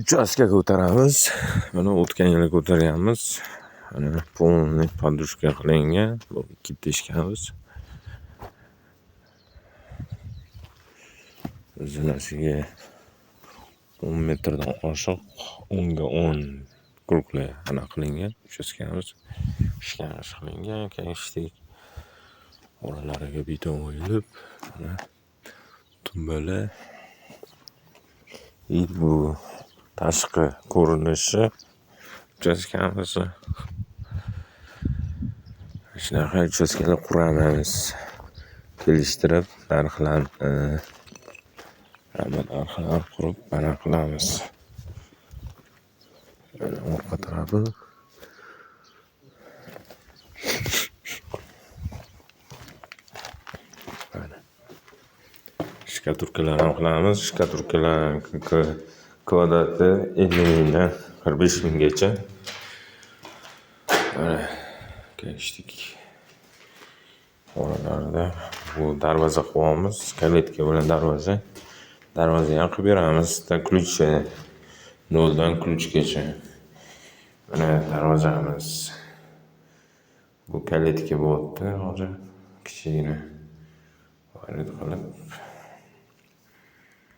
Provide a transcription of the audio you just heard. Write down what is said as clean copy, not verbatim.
Uchastkaga o'taramiz. Mana o'tgan yili ko'targanmiz. Mana полный подушка qilingan. Bu ikki teshkamiz. Zinasiga 10 metrdan oshiq 10 ga 10 kruglar ana qilingan. Uchastkamiz ishkamiz qilingan. Kelishdek oralariga beton o'yilib, mana tumbalar. Bu tashqi ko'rinishi uchastkamiz. Shunaqa uchastkalar quramiz. Kelishtirib, narxlarni narxlar qurib, mana qilamiz. Mana orqa tarafi. Mana shkaturkalar ham qilamiz. Shkaturkalar kvadrati 50 mingdan 45 minggacha. Mana kelishdik. Oralarda bu darvoza qo'yamiz. Kalitka bilan darvoza. Darvozani ham qilib beramiz. Ключ noldan ключgacha. Mana darvozamiz. Bu kalitka bo'lyapti, hozir kichigina. Xarid qilib